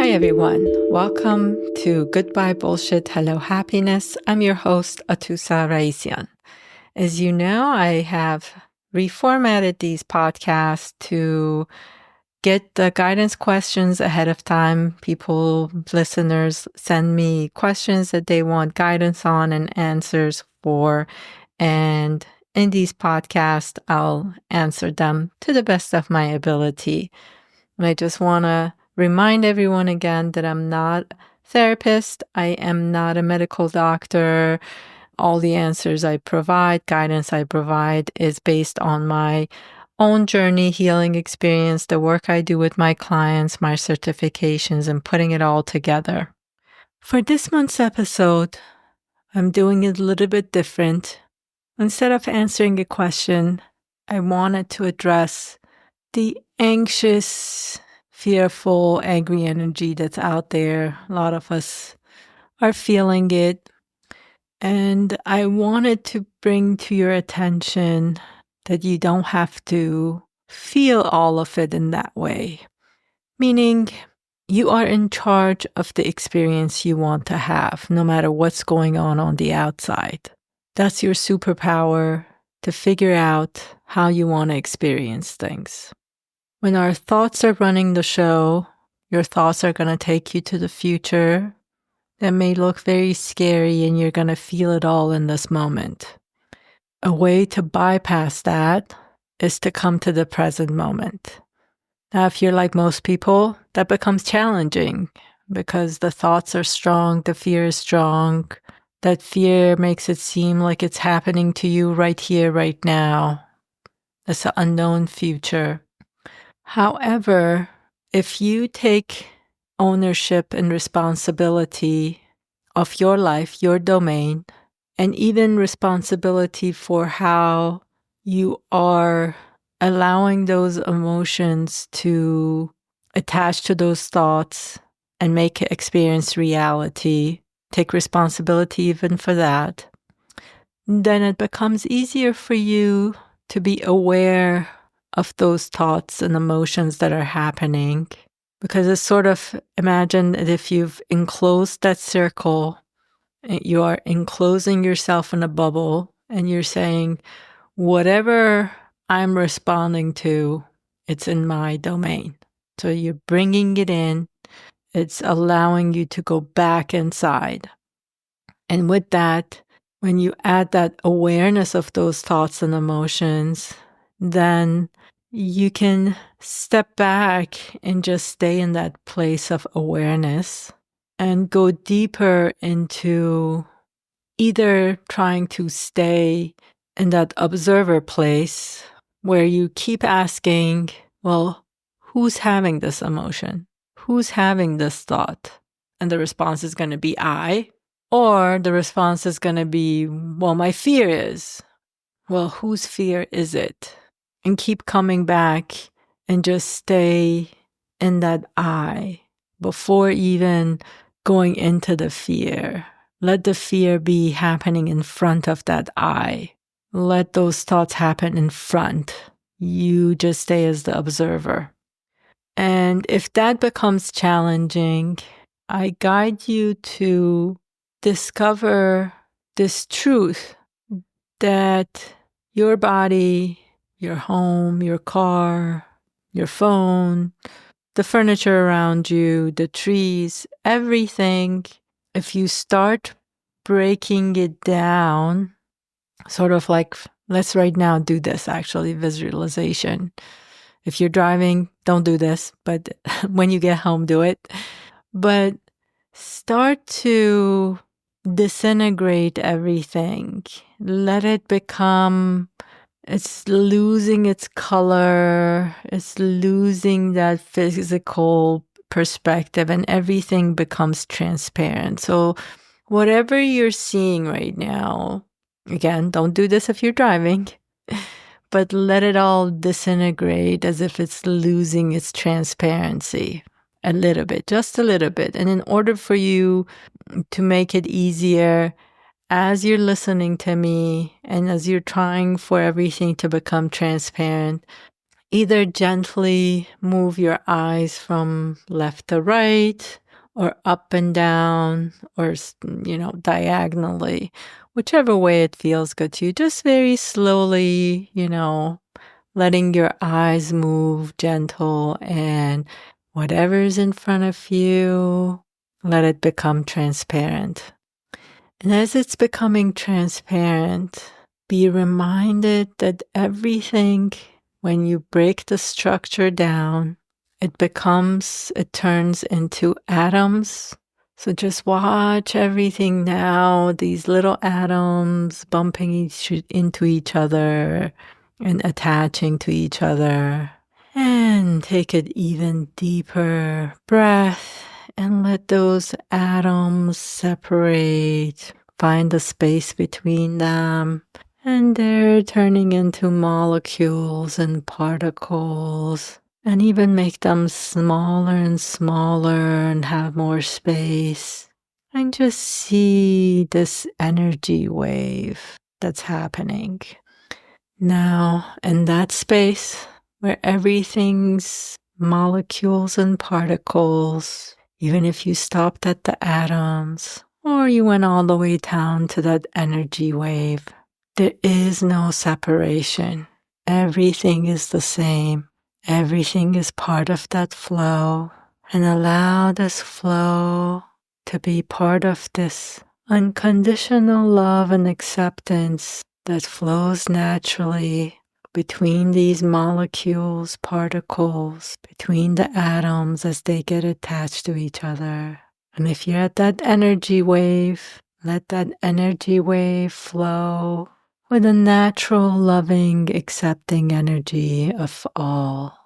Hi, everyone. Welcome to Goodbye Bullshit, Hello Happiness. I'm your host, Atousa Raissyan. As you know, I have reformatted these podcasts to get the guidance questions ahead of time. Listeners send me questions that they want guidance on and answers for. And in these podcasts, I'll answer them to the best of my ability. And I just want to remind everyone again that I'm not a therapist. I am not a medical doctor. All the answers I provide, guidance I provide, is based on my own journey, healing experience, the work I do with my clients, my certifications, and putting it all together. For this month's episode, I'm doing it a little bit different. Instead of answering a question, I wanted to address the anxious, fearful, angry energy that's out there. A lot of us are feeling it. And I wanted to bring to your attention that you don't have to feel all of it in that way. Meaning, you are in charge of the experience you want to have, no matter what's going on the outside. That's your superpower, to figure out how you want to experience things. When our thoughts are running the show, your thoughts are going to take you to the future that may look very scary, and you're going to feel it all in this moment. A way to bypass that is to come to the present moment. Now, if you're like most people, that becomes challenging because the thoughts are strong, the fear is strong. That fear makes it seem like it's happening to you right here, right now. It's an unknown future. However, if you take ownership and responsibility of your life, your domain, and even responsibility for how you are allowing those emotions to attach to those thoughts and make it experience reality, take responsibility even for that, then it becomes easier for you to be aware of those thoughts and emotions that are happening. Because it's sort of, imagine that if you've enclosed that circle, you are enclosing yourself in a bubble, and you're saying, whatever I'm responding to, it's in my domain. So you're bringing it in. It's allowing you to go back inside. And with that, when you add that awareness of those thoughts and emotions, then you can step back and just stay in that place of awareness and go deeper into either trying to stay in that observer place where you keep asking, well, who's having this emotion? Who's having this thought? And the response is going to be I. Or the response is going to be, well, my fear is. Well, whose fear is it? And keep coming back and just stay in that I before even going into the fear. Let the fear be happening in front of that I. Let those thoughts happen in front. You just stay as the observer. And if that becomes challenging, I guide you to discover this truth that your body, your home, your car, your phone, the furniture around you, the trees, everything, if you start breaking it down, sort of like, let's right now do this, actually, visualization. If you're driving, don't do this, but when you get home, do it. But start to disintegrate everything. Let it become, it's losing its color, it's losing that physical perspective, and everything becomes transparent. So whatever you're seeing right now, again, don't do this if you're driving, but let it all disintegrate as if it's losing its transparency a little bit, just a little bit. And in order for you to make it easier, as you're listening to me and as you're trying for everything to become transparent, Either gently move your eyes from left to right, or up and down, or, diagonally, whichever way it feels good to you. Just very slowly, letting your eyes move gentle, and whatever's in front of you, let it become transparent. And as it's becoming transparent, be reminded that everything, when you break the structure down, it turns into atoms. So just watch everything now, these little atoms bumping into each other and attaching to each other. And take an even deeper breath and let those atoms separate. Find the space between them. And they're turning into molecules and particles. And even make them smaller and smaller and have more space. And just see this energy wave that's happening. Now, in that space where everything's molecules and particles, even if you stopped at the atoms, or you went all the way down to that energy wave, there is no separation. Everything is the same. Everything is part of that flow. And allow this flow to be part of this unconditional love and acceptance that flows naturally between these molecules, particles, between the atoms as they get attached to each other. And if you're at that energy wave, let that energy wave flow with a natural, loving, accepting energy of all.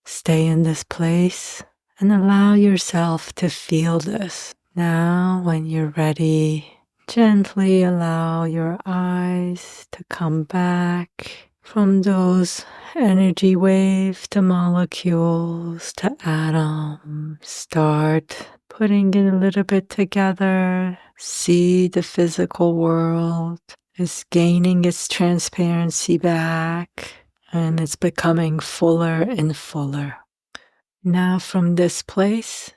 Stay in this place and allow yourself to feel this. Now, when you're ready, gently allow your eyes to come back from those energy waves to molecules to atoms. Start putting it a little bit together. See the physical world is gaining its transparency back, and it's becoming fuller and fuller. Now, from this place,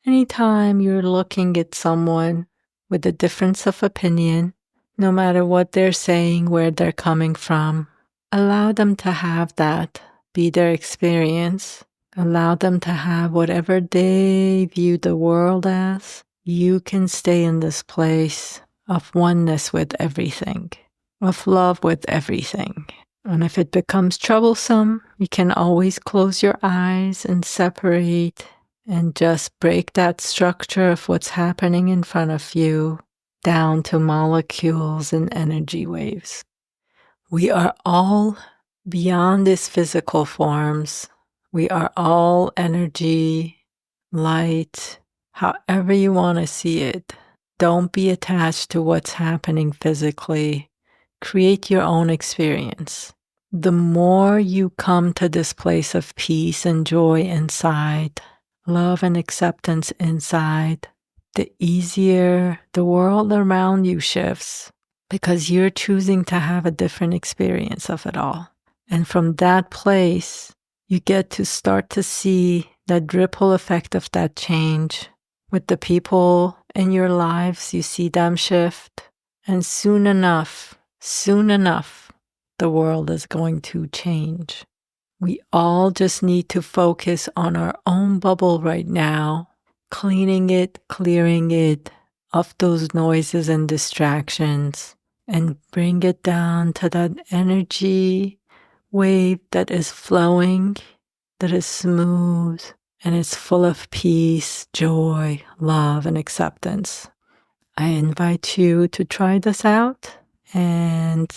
anytime you're looking at someone with a difference of opinion, no matter what they're saying, where they're coming from, allow them to have that be their experience. Allow them to have whatever they view the world as. You can stay in this place of oneness with everything, of love with everything. And if it becomes troublesome, you can always close your eyes and separate and just break that structure of what's happening in front of you down to molecules and energy waves. We are all beyond these physical forms. We are all energy, light, however you want to see it. Don't be attached to what's happening physically. Create your own experience. The more you come to this place of peace and joy inside, love and acceptance inside, the easier the world around you shifts, because you're choosing to have a different experience of it all. And from that place, you get to start to see that ripple effect of that change with the people in your lives. You see them shift, and soon enough, the world is going to change. We all just need to focus on our own bubble right now, cleaning it, clearing it of those noises and distractions, and bring it down to that energy wave that is flowing, that is smooth, and is full of peace, joy, love, and acceptance. I invite you to try this out, and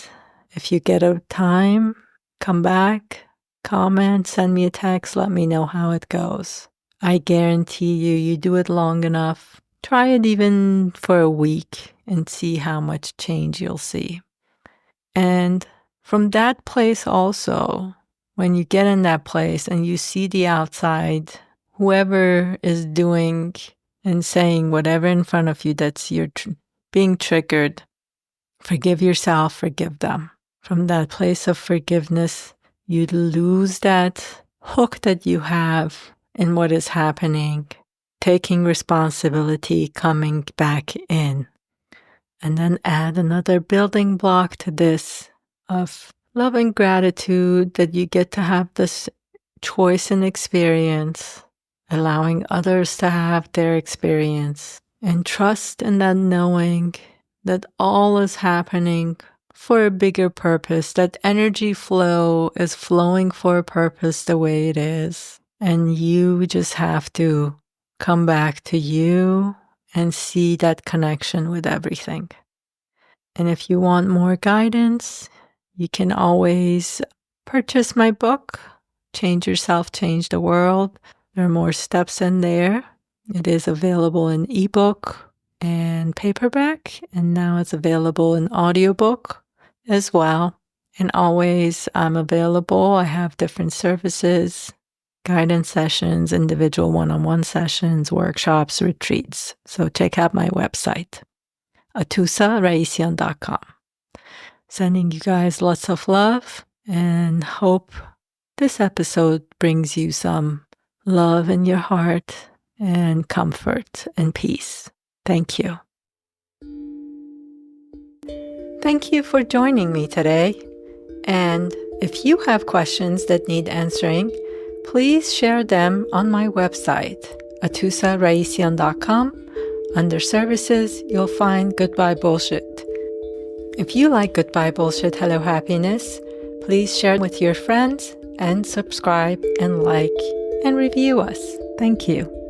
if you get a time, come back, comment, send me a text, let me know how it goes. I guarantee you do it long enough. Try it even for a week and see how much change you'll see. And from that place also, when you get in that place and you see the outside, whoever is doing and saying whatever in front of you that's you're being triggered, forgive yourself, forgive them. From that place of forgiveness, you lose that hook that you have in what is happening, taking responsibility, coming back in. And then add another building block to this of love and gratitude that you get to have this choice and experience, allowing others to have their experience, and trust in that knowing that all is happening for a bigger purpose, that energy flow is flowing for a purpose the way it is. And you just have to come back to you and see that connection with everything. And if you want more guidance, you can always purchase my book, Change Yourself, Change the World. There are more steps in there. It is available in ebook and paperback, and now it's available in audiobook as well. And always I'm available. I have different services, guidance sessions, individual one-on-one sessions, workshops, retreats. So check out my website, AtousaRaissyan.com. Sending you guys lots of love and hope this episode brings you some love in your heart and comfort and peace. Thank you. Thank you for joining me today. And if you have questions that need answering, please share them on my website, AtousaRaissyan.com. Under services, you'll find Goodbye Bullshit. If you like Goodbye Bullshit, Hello Happiness, please share with your friends and subscribe and like and review us. Thank you.